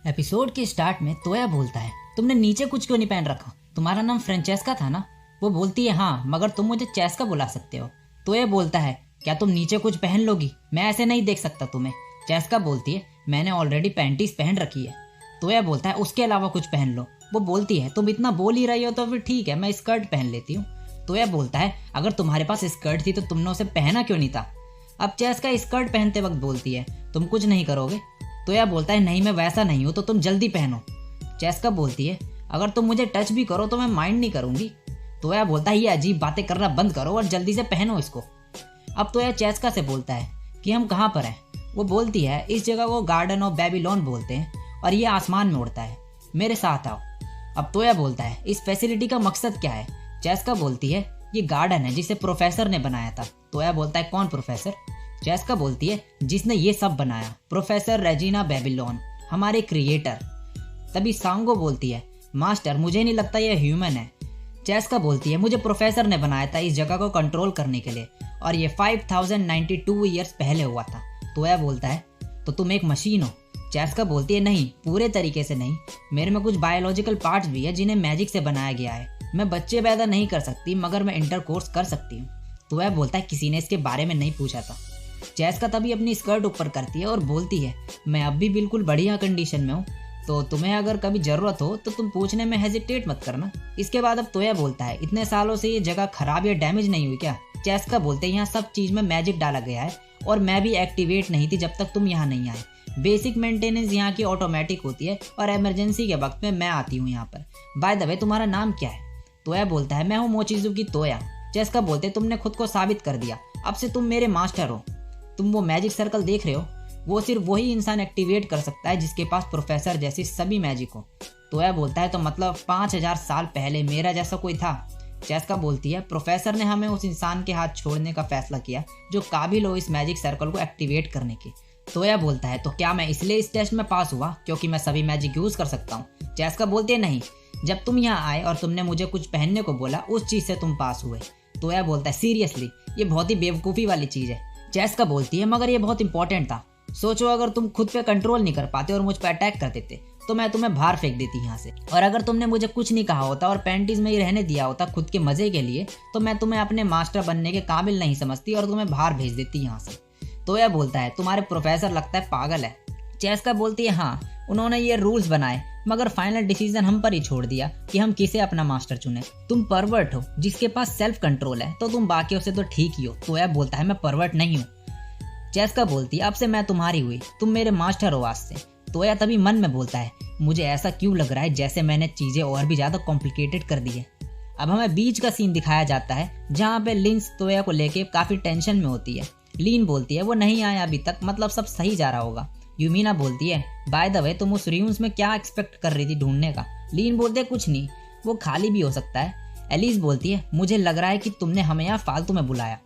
Episode के start में तोया बोलता है, तुमने नीचे कुछ क्यों नहीं पहन रखा? तुम्हारा नाम फ्रेंचेस्का था ना? वो बोलती है हाँ, मगर तुम मुझे चेस्का बुला सकते हो। तोया बोलता है, क्या तुम नीचे कुछ पहन लोगी? मैं ऐसे नहीं देख सकता तुम्हें। चेस्का बोलती है, मैंने ऑलरेडी पैंटीज पहन रखी है। तोया बोलता है, उसके अलावा कुछ पहन लो। वो बोलती है, तुम इतना बोल ही रही हो तो फिर ठीक है, मैं स्कर्ट पहन लेती हूँ। तोया बोलता है, अगर तुम्हारे पास स्कर्ट थी तो तुमने उसे पहना क्यों नहीं था? अब चेस्का स्कर्ट पहनते वक्त बोलती है, तुम कुछ नहीं करोगे? तोया बोलता है, नहीं मैं वैसा नहीं हूँ, तो तुम जल्दी पहनो। चेस्का बोलती है, अगर तुम मुझे टच भी करो तो मैं माइंड नहीं करूंगी। तोया बोलता है, ये अजीब बातें करना बंद करो और जल्दी से पहनो इसको। अब तोया चेस्का से बोलता है कि हम कहाँ पर हैं? वो बोलती है, इस जगह को गार्डन ऑफ बेबीलोन बोलते हैं और ये आसमान में उड़ता है, मेरे साथ आओ। अब तोया बोलता है, इस फैसिलिटी का मकसद क्या है? चेस्का बोलती है, ये गार्डन है जिसे प्रोफेसर ने बनाया था। तोया बोलता है, कौन प्रोफेसर? चेस्का बोलती है, जिसने ये सब बनाया, प्रोफेसर रेजिना बेबीलोन, हमारे क्रिएटर। तभी सांगो बोलती है, मास्टर मुझे नहीं लगता ये ह्यूमन है। चेस्का बोलती है, मुझे प्रोफेसर ने बनाया था इस जगह को कंट्रोल करने के लिए और ये 5092 ईयर्स पहले हुआ था। तोया बोलता है, तो तुम एक मशीन हो? चेस्का बोलती है, नहीं, पूरे तरीके से नहीं, मेरे में कुछ बायोलॉजिकल पार्ट्स भी है जिन्हें मैजिक से बनाया गया है। मैं बच्चे पैदा नहीं कर सकती मगर मैं इंटरकोर्स कर सकती हूँ। तोया बोलता है, किसी ने इसके बारे में नहीं पूछा था। चेस्का तभी अपनी स्कर्ट ऊपर करती है और बोलती है, मैं अब भी बिल्कुल बढ़िया कंडीशन में हूँ, तो तुम्हें अगर कभी जरूरत हो तो तुम पूछने में हेजिटेट मत करना। इसके बाद अब तोया बोलता है, इतने सालों से ये जगह खराब या डैमेज नहीं हुई क्या? चेस्का बोलते हैं, यहाँ सब चीज में मैजिक डाला गया है और मैं भी एक्टिवेट नहीं थी जब तक तुम यहाँ नहीं आए। बेसिक मेंटेनेंस यहाँ की ऑटोमेटिक होती है और इमरजेंसी के वक्त में मैं आती हूँ यहाँ पर। बाय द वे, तुम्हारा नाम क्या है? तोया बोलता है, मैं हूँ मोचिजुकी तोया। चेस्का बोलते, तुमने खुद को साबित कर दिया, अब से तुम मेरे मास्टर हो। तुम वो मैजिक सर्कल देख रहे हो, वो सिर्फ वही इंसान एक्टिवेट कर सकता है जिसके पास प्रोफेसर जैसी सभी मैजिक हो। तोया बोलता है, तो मतलब 5000 साल पहले मेरा जैसा कोई था? चेस्का बोलती है, प्रोफेसर ने हमें उस इंसान के हाथ छोड़ने का फैसला किया जो काबिल हो इस मैजिक सर्कल को एक्टिवेट करने की। तोया बोलता है, तो क्या मैं इसलिए इस टेस्ट में पास हुआ क्योंकि मैं सभी मैजिक यूज कर सकता हूँ? चेस्का बोलती है, नहीं, जब तुम यहाँ आए और तुमने मुझे कुछ पहनने को बोला, उस चीज से तुम पास हुए। तोया बोलता है, सीरियसली, ये बहुत ही बेवकूफ़ी वाली चीज है। चेस्का बोलती है, मगर ये बहुत इंपॉर्टेंट था। सोचो, अगर तुम खुद पे कंट्रोल नहीं कर पाते और मुझ पर अटैक कर देते तो मैं तुम्हें बाहर फेंक देती यहाँ से, और अगर तुमने मुझे कुछ नहीं कहा होता और पैंटीज में ही रहने दिया होता खुद के मजे के लिए, तो मैं तुम्हें अपने मास्टर बनने के काबिल नहीं समझती और तुम्हें बाहर भेज देती यहाँ से। तोया बोलता है, तुम्हारे प्रोफेसर लगता है पागल है। चेस्का बोलती है, हाँ, उन्होंने ये रूल्स बनाए मगर फाइनल डिसीजन हम पर ही छोड़ दिया कि हम किसे अपना मास्टर चुने। तुम परवर्ट हो जिसके पास सेल्फ कंट्रोल है, तो तुम बाकियों से तो ठीक ही हो। तोया बोलता है, मैं परवर्ट नहीं हूँ। चेस्का बोलती है, अब से मैं तुम्हारी हुई, तुम मेरे मास्टर हो आज से। तोया तभी मन में बोलता है, मुझे ऐसा क्यों लग रहा है जैसे मैंने चीजें और भी ज्यादा कॉम्प्लिकेटेड कर दी है। अब हमें बीच का सीन दिखाया जाता है जहाँ पे लिंस तोया को लेके काफी टेंशन में होती है। लीन बोलती है, वो नहीं आया अभी तक, मतलब सब सही जा रहा होगा। यूमिना बोलती है, बाय द वे, तुम उस र्यूम्स में क्या एक्सपेक्ट कर रही थी ढूंढने का? लीन बोलते है, कुछ नहीं, वो खाली भी हो सकता है। एलिस बोलती है, मुझे लग रहा है कि तुमने हमें यहाँ फालतू में बुलाया।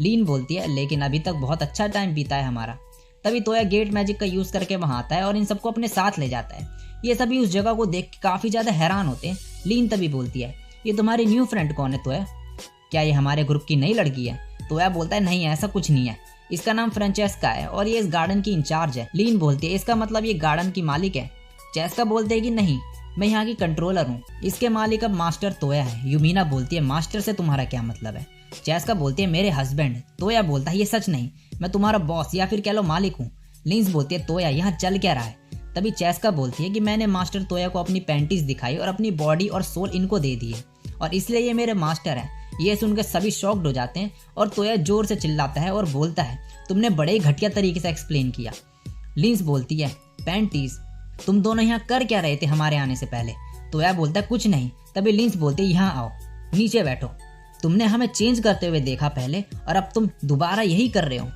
लीन बोलती है, लेकिन अभी तक बहुत अच्छा टाइम बीता है हमारा। तभी तोया गेट मैजिक का यूज करके वहां आता है और इन सबको अपने साथ ले जाता है। ये सभी उस जगह को देख के काफी ज्यादा हैरान होते हैं। लीन तभी बोलती है, ये तुम्हारी न्यू फ्रेंड कौन है तोया? क्या ये हमारे ग्रुप की नई लड़की है? तोया बोलता है, नहीं, ऐसा कुछ नहीं है, इसका नाम फ्रेंचेस्का है और ये इस गार्डन की इंचार्ज है। लीन बोलती है, इसका मतलब ये गार्डन की मालिक है? चेस्का बोलते है कि नहीं, मैं यहाँ की कंट्रोलर हूँ, इसके मालिक अब मास्टर तोया है। यूमिना बोलती है, मास्टर से तुम्हारा क्या मतलब है? चेस्का बोलती है, मेरे हस्बैंड। तोया बोलता है, ये सच नहीं, मैं तुम्हारा बॉस या फिर कह लो मालिक हूँ। लिंस बोलती है, तोया यहाँ चल क्या रहा है? तभी चेस्का बोलती है कि मैंने मास्टर तोया को अपनी पैंटीज दिखाई और अपनी बॉडी और सोल इनको दे दी है और इसलिए ये मेरे मास्टर हैं। ये सुनकर सभी शॉक्ड हो जाते हैं और तोया जोर से चिल्लाता है और बोलता है, तुमने बड़े ही घटिया तरीके से एक्सप्लेन किया। लिंस बोलती है, पैंटीज, तुम दोनों यहाँ कर क्या रहे थे हमारे आने से पहले? तोया बोलता है, कुछ नहीं। तभी लिंस बोलती है, यहाँ आओ, नीचे बैठो, तुमने हमें चेंज करते हुए देखा पहले और अब तुम दोबारा यही कर रहे हो।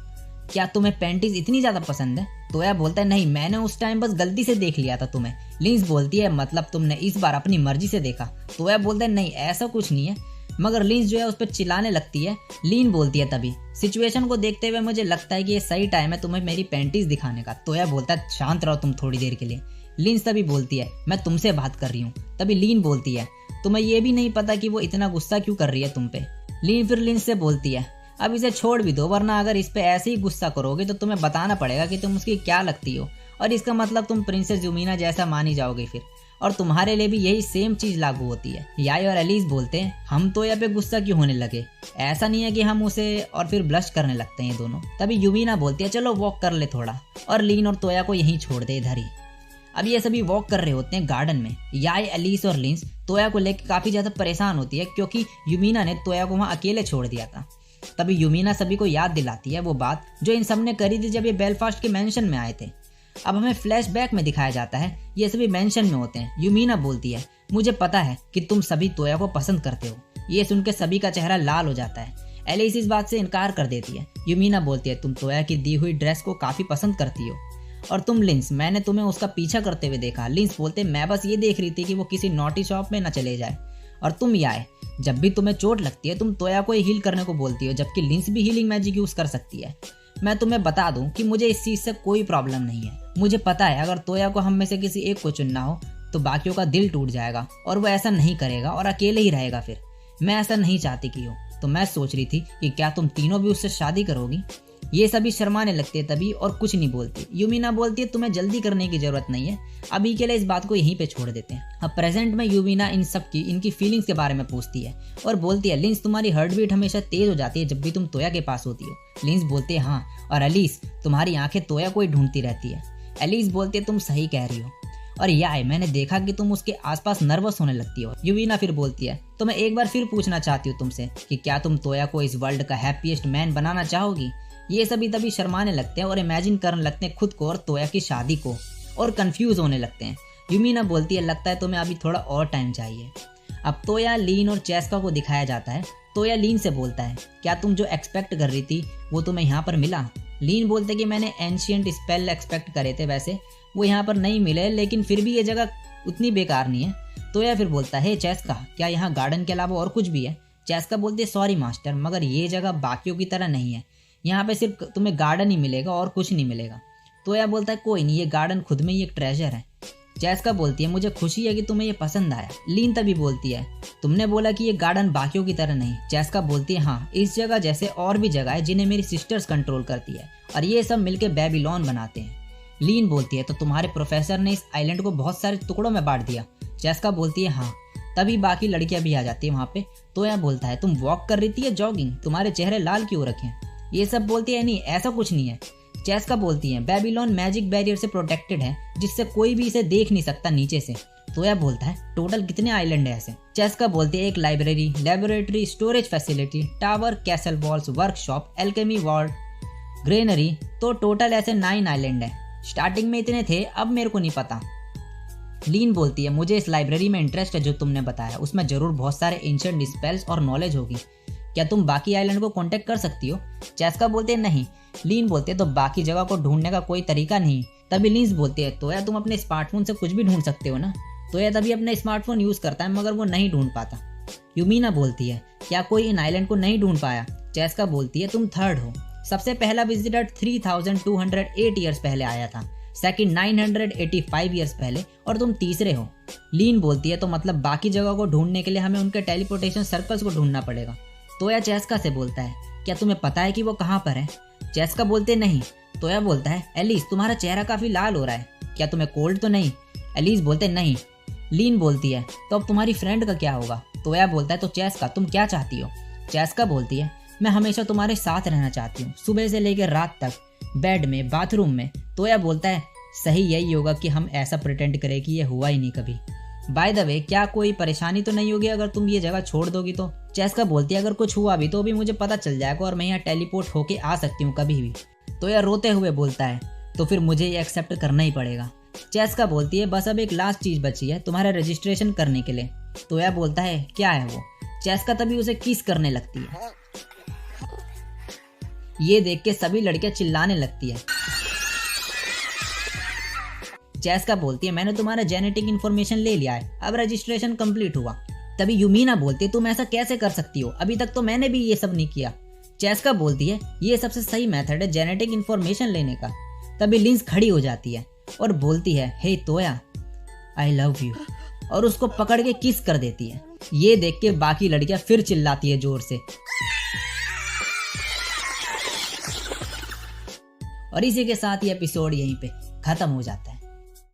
क्या तुम्हें पैंटीज इतनी ज्यादा पसंद है? तोया बोलता है, नहीं, मैंने उस टाइम बस गलती से देख लिया था तुम्हें। लिंस बोलती है, मतलब तुमने इस बार अपनी मर्जी से देखा? तोया बोलता है, नहीं, ऐसा कुछ नहीं है। मगर लिंस जो है उस पर चिल्लाने लगती है। लीन बोलती है, तभी सिचुएशन को देखते हुए मुझे लगता है कि ये सही टाइम है तुम्हें मेरी पैंटीज दिखाने का। तोया बोलता है, शांत रहो तुम थोड़ी देर के लिए। लिंस तभी बोलती है, मैं तुमसे बात कर रही हूँ। तभी लीन बोलती है, तुम्हें ये भी नहीं पता कि वो इतना गुस्सा क्यों कर रही है तुम पे? लीन फिर लिंस से बोलती है, अब इसे छोड़ भी दो, वरना अगर इस पे ऐसे ही गुस्सा करोगे तो तुम्हें बताना पड़ेगा कि तुम उसकी क्या लगती हो और इसका मतलब तुम प्रिंसेस यूमिना जैसा मानी जाओगे फिर, और तुम्हारे लिए भी यही सेम चीज लागू होती है। याई और एलिस बोलते हैं हम तोया पे गुस्सा क्यों होने लगे, ऐसा नहीं है कि हम उसे, और फिर ब्लश करने लगते हैं ये दोनों। तभी यूमिना बोलती है चलो वॉक कर ले थोड़ा, और लीन और तोया को यहीं छोड़ दे इधर ही। अब ये सभी वॉक कर रहे होते हैं गार्डन में। याई, एलिस और लिंस तोया को लेकर काफी ज्यादा परेशान होती है क्योंकि यूमिना ने तोया को वहाँ अकेले छोड़ दिया था। तभी यूमिना सभी को याद दिलाती है वो बात जो इन सब ने करी थी जब ये बेलफास्ट के मेंशन में आए थे। अब हमें फ्लैशबैक में दिखाया जाता है ये सभी मेंशन में होते हैं। यूमिना बोलती है मुझे पता है कि तुम सभी तोया को पसंद करते हो। ये सुन के सभी का चेहरा लाल हो जाता है। एलिस इस बात से इनकार कर देती है। यूमिना बोलती है तुम तोया की दी हुई ड्रेस को काफी पसंद करती हो, और तुम लिंस, मैंने तुम्हें उसका पीछा करते हुए देखा। लिंस बोलते मैं बस ये देख रही थी कि वो किसी नॉटी शॉप में न चले जाए। और तुम याय, जब भी तुम्हें चोट लगती है तुम तोया को हील करने को बोलती हो, जबकि लिंस भी हीलिंग मैजिक यूज कर सकती है। मैं तुम्हें बता दूं कि मुझे इस चीज से कोई प्रॉब्लम नहीं है। मुझे पता है अगर तोया को हम में से किसी एक को चुनना हो तो बाकियों का दिल टूट जाएगा और वो ऐसा नहीं करेगा और अकेले ही रहेगा। फिर मैं ऐसा नहीं चाहती कि हो, तो मैं सोच रही थी कि क्या तुम तीनों भी उससे शादी करोगी। ये सभी शर्माने लगते हैं तभी और कुछ नहीं बोलती। यूमिना बोलती है तुम्हें जल्दी करने की जरूरत नहीं है, अभी के लिए इस बात को यहीं पे छोड़ देते हैं। अब प्रेजेंट में यूमिना इन सब की, इनकी फीलिंग्स के बारे में पूछती है और बोलती है लिंस तुम्हारी हार्ट बीट हमेशा तेज हो जाती है जब भी तुम तोया के पास होती हो। लिंस बोलते हैं हाँ, और एलिस तुम्हारी आंखें तोया को ही ढूंढती रहती है। एलिस बोलती है तुम सही कह रही हो, और याय मैंने देखा कि तुम उसके आसपास नर्वस होने लगती हो। यूमिना फिर बोलती है तो मैं एक बार फिर पूछना चाहती हूँ तुमसे कि क्या तुम तोया को इस वर्ल्ड का हैप्पीएस्ट मैन बनाना चाहोगी। ये सभी तभी शर्माने लगते हैं और इमेजिन करने लगते हैं खुद को और तोया की शादी को, और कंफ्यूज होने लगते हैं। यूमिना बोलती है लगता है तुम्हें अभी थोड़ा और टाइम चाहिए। अब तोया, लीन और चेस्का को दिखाया जाता है। तोया लीन से बोलता है क्या तुम जो एक्सपेक्ट कर रही थी वो तुम्हें यहाँ पर मिला। लीन बोलते कि मैंने एंशिएंट स्पेल एक्सपेक्ट करे थे, वैसे वो यहाँ पर नहीं मिले, लेकिन फिर भी ये जगह उतनी बेकार नहीं है। तोया फिर बोलता है चेस्का क्या यहाँ गार्डन के अलावा और कुछ भी है। चेस्का बोलती है सॉरी मास्टर, मगर ये जगह बाकियों की तरह नहीं है, यहाँ पे सिर्फ तुम्हें गार्डन ही मिलेगा और कुछ नहीं मिलेगा। तोया बोलता है कोई नहीं, ये गार्डन खुद में ही एक ट्रेजर है। चेस्का बोलती है मुझे खुशी है कि तुम्हें ये पसंद आया। लीन तभी बोलती है तुमने बोला कि ये गार्डन बाकियों की तरह नहीं। चेस्का बोलती है हाँ, इस जगह जैसे और भी जगह है जिन्हें मेरी सिस्टर्स कंट्रोल करती है, और ये सब मिलके बेबीलोन बनाते हैं। लीन बोलती है तो तुम्हारे प्रोफेसर ने इस आइलैंड को बहुत सारे टुकड़ों में बांट दिया। चेस्का बोलती है हाँ। तभी बाकी लड़कियां भी आ जाती है वहाँ पे। तोया बोलता है तुम वॉक कर रही थी या जॉगिंग, तुम्हारे चेहरे लाल क्यों रखे। ये सब बोलती है नहीं ऐसा कुछ नहीं है। चेस्का बोलती है बेबीलोन मैजिक बैरियर से प्रोटेक्टेड है जिससे कोई भी इसे देख नहीं सकता नीचे से। तोया बोलता है टोटल कितने आइलैंड है ऐसे। चेस्का बोलती है एक library, laboratory, storage facility, tower, castle walls, workshop, alchemy ward, granary, तो टोटल ऐसे 9 आइलैंड है। स्टार्टिंग में इतने थे, अब मेरे को नहीं पता। लीन बोलती है मुझे इस लाइब्रेरी में इंटरेस्ट है जो तुमने बताया, उसमें जरूर बहुत सारे एंशिएंट स्पेल्स और नॉलेज होगी। क्या तुम बाकी आइलैंड को कांटेक्ट कर सकती हो। चेस्का बोलते हैं नहीं। लीन बोलते हैं तो बाकी जगह को ढूंढने का कोई तरीका नहीं। तभी लीन्स बोलते हैं तोया तुम अपने स्मार्टफोन से कुछ भी ढूंढ सकते हो ना। तोया तभी अपना स्मार्टफोन यूज करता है मगर वो नहीं ढूंढ पाता। यूमिना बोलती है क्या कोई इन आइलैंड को नहीं ढूंढ पाया। चेस्का बोलती है तुम थर्ड हो। सबसे पहला विजिटर 3208 ईयर्स पहले आया था, सेकंड 985 ईयर्स पहले, और तुम तीसरे हो। लीन बोलती है तो मतलब बाकी जगह को ढूंढने के लिए हमें उनके टेलीपोर्टेशन सर्कल्स को ढूंढना पड़ेगा। तोया चेस्का से बोलता है क्या तुम्हें पता है कि वो कहाँ पर है। चेस्का बोलते नहीं। तोया बोलता है एलिस तुम्हारा चेहरा काफी लाल हो रहा है, क्या तुम्हें कोल्ड तो नहीं। एलिस बोलते नहीं। लीन बोलती है तो अब तुम्हारी फ्रेंड का क्या होगा। तोया बोलता है तो चेस्का तुम क्या चाहती हो। चेस्का बोलती है मैं हमेशा तुम्हारे साथ रहना चाहती हूँ, सुबह से लेकर रात तक, बेड में, बाथरूम में। तोया बोलता है सही यही होगा कि हम ऐसा प्रिटेंड करें कि ये हुआ ही नहीं कभी। बाय द वे क्या कोई परेशानी तो नहीं होगी अगर तुम ये जगह छोड़ दोगी तो। चेस्का बोलती है अगर कुछ हुआ भी तो भी मुझे पता चल जाएगा और मैं यहाँ टेलीपोर्ट होके आ सकती हूँ कभी भी। तोया रोते हुए बोलता है तो फिर मुझे ये एक्सेप्ट करना ही पड़ेगा। चेस्का बोलती है बस अब एक लास्ट चीज बची है तुम्हारा रजिस्ट्रेशन करने के लिए। तोया बोलता है क्या है वो। चेस्का तभी उसे किस करने लगती है। ये देख के सभी लड़कियां चिल्लाने लगती है। चेस्का बोलती है मैंने तुम्हारा जेनेटिक इन्फॉर्मेशन ले लिया है, अब रजिस्ट्रेशन कंप्लीट हुआ। तभी यूमिना बोलती है तुम ऐसा कैसे कर सकती हो, अभी तक तो मैंने भी ये सब नहीं किया। चेस्का बोलती है ये सबसे सही मेथड है जेनेटिक इन्फॉर्मेशन लेने का। तभी लिंस खड़ी हो जाती है और बोलती है हे तोया आई लव यू, और उसको पकड़ के किस कर देती है। ये देख के बाकी लड़कियां फिर चिल्लाती है जोर से। और इसी के साथ ये एपिसोड यहीं पे खत्म हो जाता है।